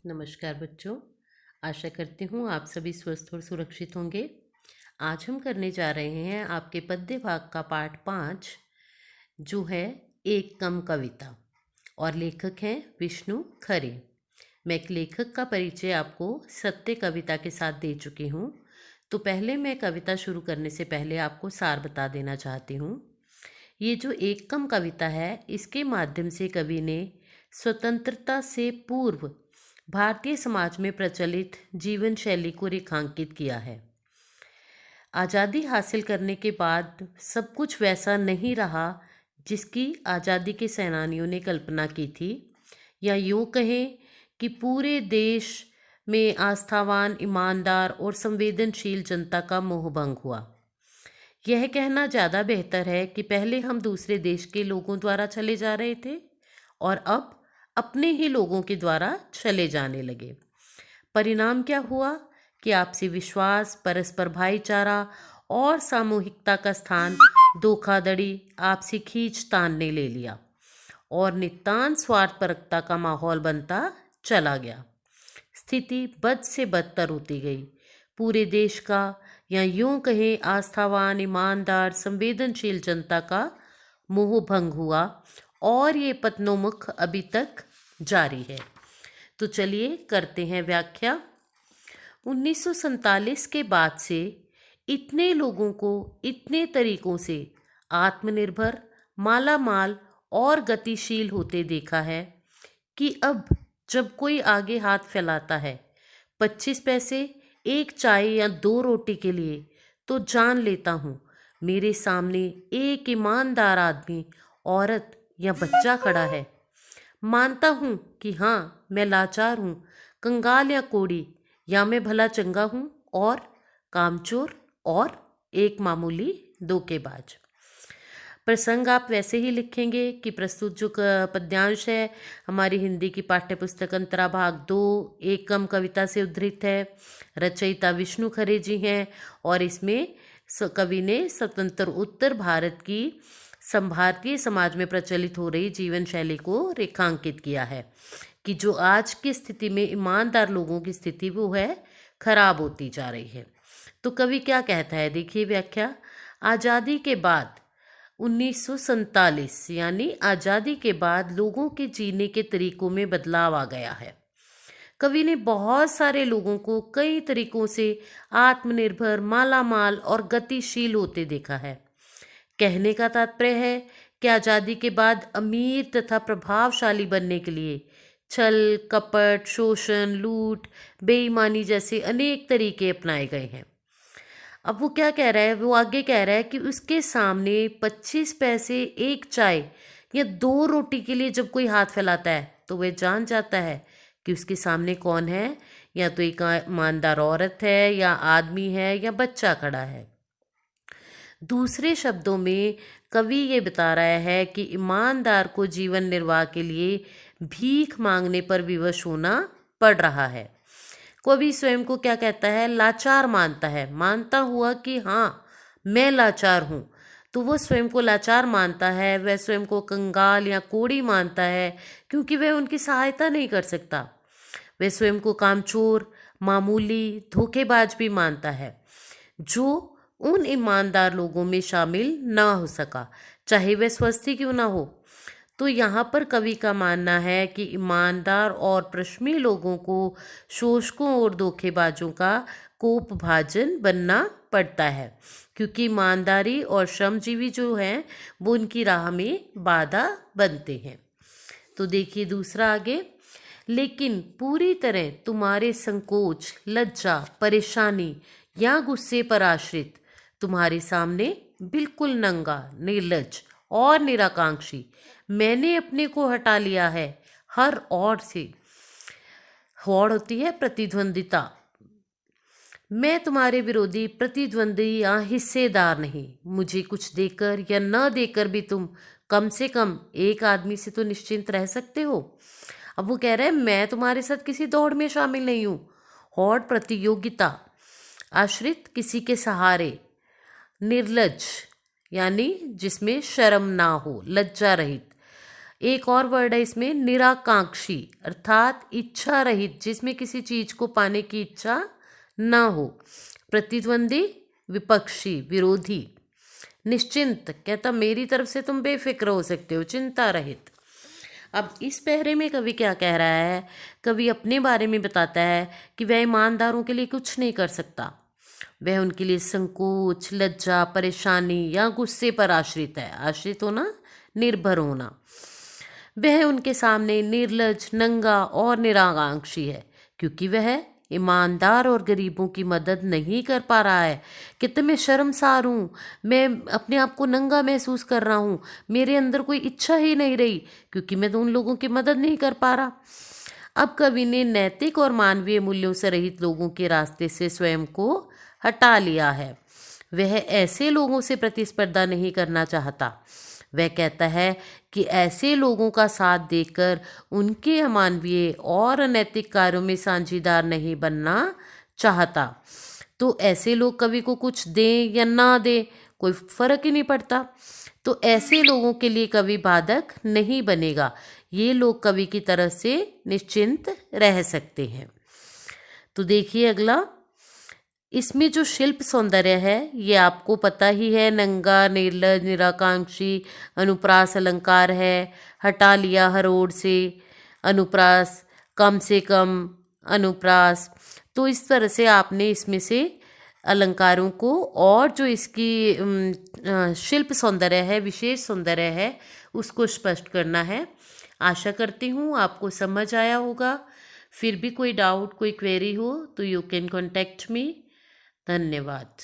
नमस्कार बच्चों। आशा करती हूँ आप सभी स्वस्थ और सुरक्षित होंगे। आज हम करने जा रहे हैं आपके पद्य भाग का पाठ 5, जो है एक कम कविता, और लेखक हैं विष्णु खरे। मैं एक लेखक का परिचय आपको सत्य कविता के साथ दे चुकी हूँ। तो पहले मैं कविता शुरू करने से पहले आपको सार बता देना चाहती हूँ। ये जो एक कम कविता है, इसके माध्यम से कवि ने स्वतंत्रता से पूर्व भारतीय समाज में प्रचलित जीवन शैली को रेखांकित किया है। आज़ादी हासिल करने के बाद सब कुछ वैसा नहीं रहा जिसकी आज़ादी के सेनानियों ने कल्पना की थी, या यूँ कहें कि पूरे देश में आस्थावान, ईमानदार और संवेदनशील जनता का मोहभंग हुआ। यह कहना ज़्यादा बेहतर है कि पहले हम दूसरे देश के लोगों द्वारा चले जा रहे थे और अब अपने ही लोगों के द्वारा चले जाने लगे। परिणाम क्या हुआ कि आपसी विश्वास, परस्पर भाईचारा और सामूहिकता का स्थान धोखाधड़ी, आपसी खींचतान ने ले लिया और नितांत स्वार्थपरकता का माहौल बनता चला गया। स्थिति बद से बदतर होती गई। पूरे देश का, या यूं कहें आस्थावान, ईमानदार, संवेदनशील जनता का मोहभंग हुआ और ये पतनोमुख अभी तक जारी है। तो चलिए करते हैं व्याख्या। 1947 के बाद से इतने लोगों को इतने तरीकों से आत्मनिर्भर, मालामाल और गतिशील होते देखा है कि अब जब कोई आगे हाथ फैलाता है 25 पैसे, एक चाय या 2 रोटी के लिए, तो जान लेता हूँ मेरे सामने एक ईमानदार आदमी, औरत या बच्चा खड़ा है। मानता हूँ कि हाँ, मैं लाचार हूँ, कंगाल या कोड़ी, या मैं भला चंगा हूँ और कामचोर और एक मामूली धोखेबाज। प्रसंग आप वैसे ही लिखेंगे कि प्रस्तुत जो पद्यांश है हमारी हिंदी की पाठ्य पुस्तक अंतरा भाग 2 एक कम कविता से उद्धृत है। रचयिता विष्णु खरे जी हैं और इसमें कवि ने स्वतंत्र उत्तर भारत की भारतीय समाज में प्रचलित हो रही जीवन शैली को रेखांकित किया है कि जो आज की स्थिति में ईमानदार लोगों की स्थिति वो है खराब होती जा रही है। तो कवि क्या कहता है, देखिए व्याख्या। आज़ादी के बाद 1947 यानी आज़ादी के बाद लोगों के जीने के तरीकों में बदलाव आ गया है। कवि ने बहुत सारे लोगों को कई तरीकों से आत्मनिर्भर, मालामाल और गतिशील होते देखा है। कहने का तात्पर्य है कि आज़ादी के बाद अमीर तथा प्रभावशाली बनने के लिए छल, कपट, शोषण, लूट, बेईमानी जैसे अनेक तरीके अपनाए गए हैं। अब वो क्या कह रहा है, वो आगे कह रहा है कि उसके सामने 25 पैसे, एक चाय या 2 रोटी के लिए जब कोई हाथ फैलाता है तो वह जान जाता है कि उसके सामने कौन है, या तो एक ईमानदार औरत है, या आदमी है, या बच्चा खड़ा है। दूसरे शब्दों में कवि ये बता रहा है कि ईमानदार को जीवन निर्वाह के लिए भीख मांगने पर विवश होना पड़ रहा है। कवि स्वयं को क्या कहता है, लाचार मानता है। मानता हुआ कि हाँ, मैं लाचार हूँ, तो वह स्वयं को लाचार मानता है। वह स्वयं को कंगाल या कोड़ी मानता है क्योंकि वह उनकी सहायता नहीं कर सकता। वह स्वयं को कामचोर, मामूली, धोखेबाज भी मानता है, जो उन ईमानदार लोगों में शामिल ना हो सका, चाहे वह स्वस्थ ही क्यों ना हो। तो यहाँ पर कवि का मानना है कि ईमानदार और प्रश्मी लोगों को शोषकों और धोखेबाजों का कोपभाजन बनना पड़ता है, क्योंकि ईमानदारी और श्रमजीवी जो हैं वो उनकी राह में बाधा बनते हैं। तो देखिए दूसरा आगे। लेकिन पूरी तरह तुम्हारे संकोच, लज्जा, परेशानी या गुस्से पर आश्रित तुम्हारे सामने बिल्कुल नंगा, निर्लज और निराकांक्षी मैंने अपने को हटा लिया है हर ओर से। होड़ होती है प्रतिद्वंदिता। मैं तुम्हारे विरोधी, प्रतिद्वंदी या हिस्सेदार नहीं। मुझे कुछ देकर या न देकर भी तुम कम से कम एक आदमी से तो निश्चिंत रह सकते हो। अब वो कह रहे हैं मैं तुम्हारे साथ किसी दौड़ में शामिल नहीं हूँ। होड़ प्रतियोगिता, आश्रित किसी के सहारे, निर्लज यानी जिसमें शर्म ना हो, लज्जा रहित, एक और वर्ड है इसमें निराकांक्षी, अर्थात इच्छा रहित, जिसमें किसी चीज को पाने की इच्छा ना हो। प्रतिद्वंदी, विपक्षी, विरोधी। निश्चिंत, कहता मेरी तरफ से तुम बेफिक्र हो सकते हो, चिंता रहित। अब इस पहरे में कवि क्या कह रहा है? कवि अपने बारे में बताता है कि वह ईमानदारों के लिए कुछ नहीं कर सकता। वह उनके लिए संकोच, लज्जा, परेशानी या गुस्से पर आश्रित है। आश्रित होना, निर्भर होना। वह उनके सामने निर्लज, नंगा और निराकांक्षी है, क्योंकि वह ईमानदार और गरीबों की मदद नहीं कर पा रहा है। कितने मैं शर्मसार हूँ, मैं अपने आप को नंगा महसूस कर रहा हूँ, मेरे अंदर कोई इच्छा ही नहीं रही, क्योंकि मैं तो उन लोगों की मदद नहीं कर पा रहा। अब कवि ने नैतिक और मानवीय मूल्यों से रहित लोगों के रास्ते से स्वयं को हटा लिया है। वह ऐसे लोगों से प्रतिस्पर्धा नहीं करना चाहता। वह कहता है कि ऐसे लोगों का साथ देकर उनके अमानवीय और अनैतिक कार्यों में साझीदार नहीं बनना चाहता। तो ऐसे लोग कवि को कुछ दें या ना दें, कोई फर्क ही नहीं पड़ता। तो ऐसे लोगों के लिए कवि बाधक नहीं बनेगा। ये लोग कवि की तरफ से निश्चिंत रह सकते हैं। तो देखिए अगला, इसमें जो शिल्प सौंदर्य है ये आपको पता ही है, नंगा, निर्लज, निराकांक्षी, अनुप्रास अलंकार है, हटा लिया हर ओर से, अनुप्रास, कम से कम, अनुप्रास। तो इस तरह से आपने इसमें से अलंकारों को और जो इसकी शिल्प सौंदर्य है, विशेष सौंदर्य है, उसको स्पष्ट करना है। आशा करती हूँ आपको समझ आया होगा। फिर भी कोई डाउट, कोई क्वेरी हो तो यू कैन कॉन्टेक्ट मी। धन्यवाद।